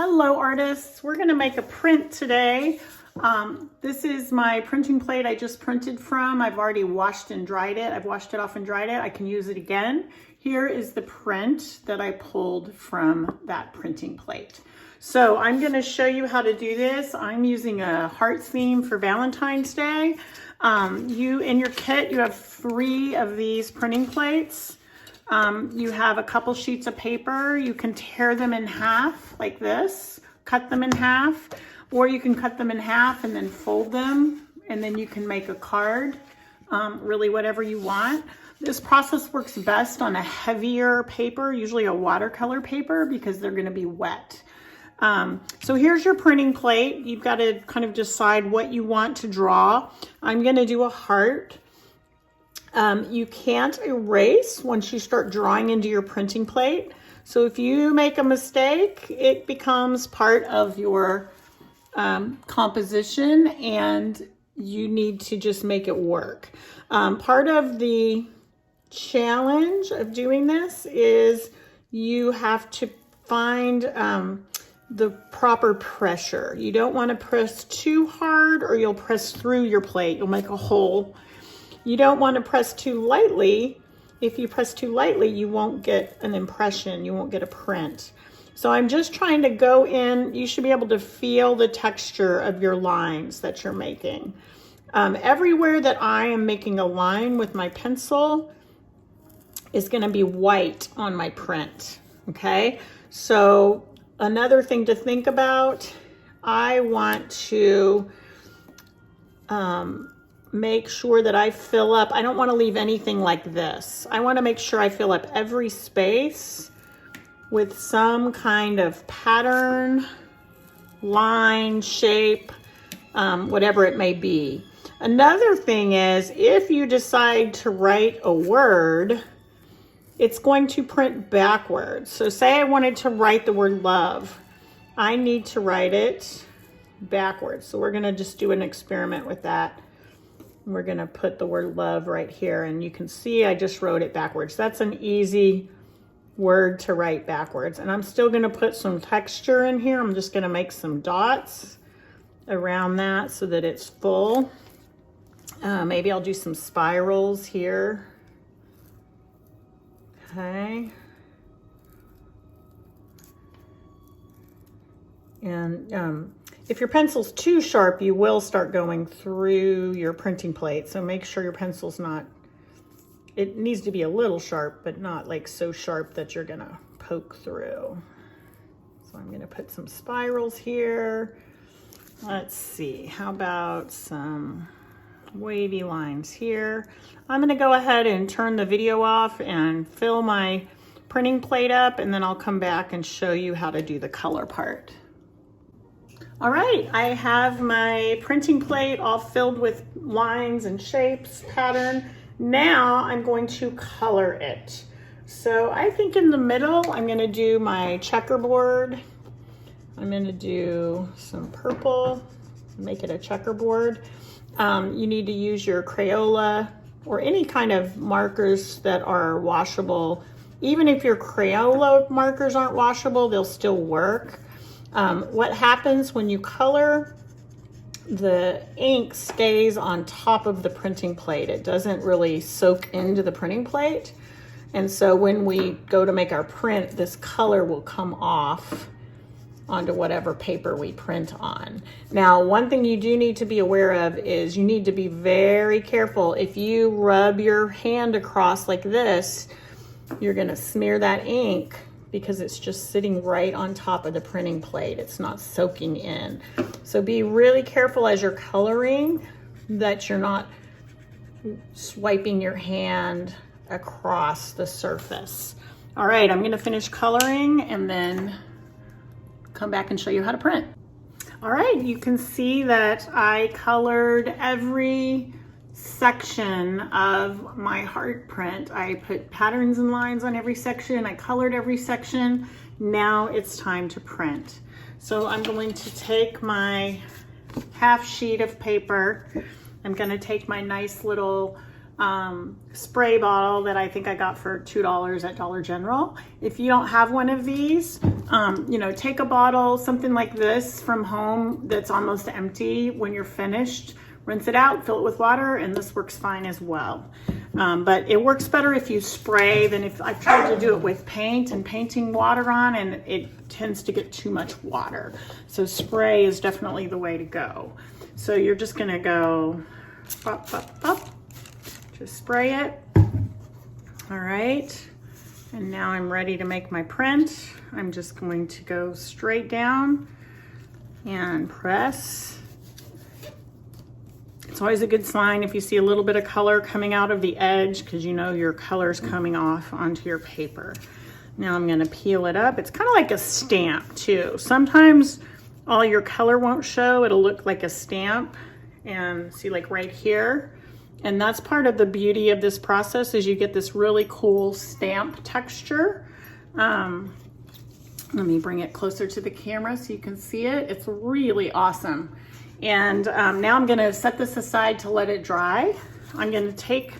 Hello artists, we're gonna make a print today. This is my printing plate I just printed from. I've already washed and dried it. I've washed it off and dried it. I can use it again. Here is the print that I pulled from that printing plate. So I'm gonna show you how to do this. I'm using a heart theme for Valentine's Day. In your kit, you have 3 of these printing plates. You have a couple sheets of paper. You can tear them in half like this, cut them in half, or you can cut them in half and then fold them, and then you can make a card, really whatever you want. This process works best on a heavier paper, usually a watercolor paper, because they're gonna be wet. So here's your printing plate. You've got to kind of decide what you want to draw. I'm gonna do a heart. You can't erase once you start drawing into your printing plate. So if you make a mistake, it becomes part of your composition and you need to just make it work. Part of the challenge of doing this is you have to find the proper pressure. You don't want to press too hard or you'll press through your plate. You'll make a hole. You don't want to press too lightly. If you press too lightly, you won't get an impression. You won't get a print. So I'm just trying to go in. You should be able to feel the texture of your lines that you're making. Everywhere that I am making a line with my pencil is going to be white on my print. Okay. So another thing to think about, I want to make sure that I fill up. I don't want to leave anything like this. I want to make sure I fill up every space with some kind of pattern, line, shape, whatever it may be. Another thing is, if you decide to write a word, it's going to print backwards. So say I wanted to write the word love. I need to write it backwards. So we're going to just do an experiment with that. We're going to put the word love right here, and you can see I just wrote it backwards. That's an easy word to write backwards. And I'm still going to put some texture in here. I'm just going to make some dots around that so that it's full. Maybe I'll do some spirals here. Okay. And if your pencil's too sharp, you will start going through your printing plate. So make sure your pencil's not, it needs to be a little sharp, but not like so sharp that you're gonna poke through. So I'm gonna put some spirals here. Let's see, how about some wavy lines here? I'm gonna go ahead and turn the video off and fill my printing plate up, and then I'll come back and show you how to do the color part. All right, I have my printing plate all filled with lines and shapes, pattern. Now I'm going to color it. So I think in the middle, I'm gonna do my checkerboard. I'm gonna do some purple, make it a checkerboard. You need to use your Crayola or any kind of markers that are washable. Even if your Crayola markers aren't washable, they'll still work. What happens when you color, the ink stays on top of the printing plate. It doesn't really soak into the printing plate. And so when we go to make our print, this color will come off onto whatever paper we print on. Now, one thing you do need to be aware of is you need to be very careful. If you rub your hand across like this, you're gonna smear that ink because it's just sitting right on top of the printing plate. It's not soaking in. So be really careful as you're coloring that you're not swiping your hand across the surface. All right, I'm gonna finish coloring and then come back and show you how to print. All right, you can see that I colored every section of my heart print. I put patterns and lines on every section. I colored every section. Now it's time to print. So I'm going to take my half sheet of paper. I'm going to take my nice little spray bottle that I think I got for $2 at Dollar General. If you don't have one of these, you know, take a bottle, something like this from home that's almost empty. When you're finished, rinse it out, fill it with water, and this works fine as well. But it works better if you spray than if I've tried to do it with paint and painting water on, and it tends to get too much water. So spray is definitely the way to go. So you're just gonna go up, up, up, just spray it. All right, and now I'm ready to make my print. I'm just going to go straight down and press. It's always a good sign if you see a little bit of color coming out of the edge, because you know your color's coming off onto your paper. Now I'm gonna peel it up. It's kind of like a stamp too. Sometimes all your color won't show. It'll look like a stamp, and see, like right here. And that's part of the beauty of this process, is you get this really cool stamp texture. Let me bring it closer to the camera so you can see it. It's really awesome. And now I'm gonna set this aside to let it dry. I'm gonna take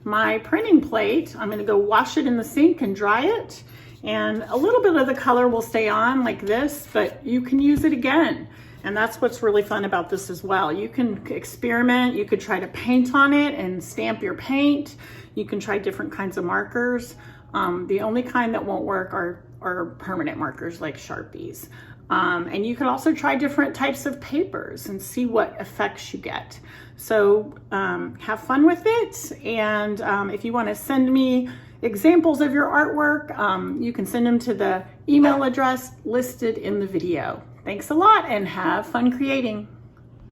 my printing plate, I'm gonna go wash it in the sink and dry it. And a little bit of the color will stay on like this, but you can use it again. And that's what's really fun about this as well. You can experiment, you could try to paint on it and stamp your paint. You can try different kinds of markers. The only kind that won't work are permanent markers like Sharpies. And you can also try different types of papers and see what effects you get. So have fun with it. And if you want to send me examples of your artwork, you can send them to the email address listed in the video. Thanks a lot and have fun creating.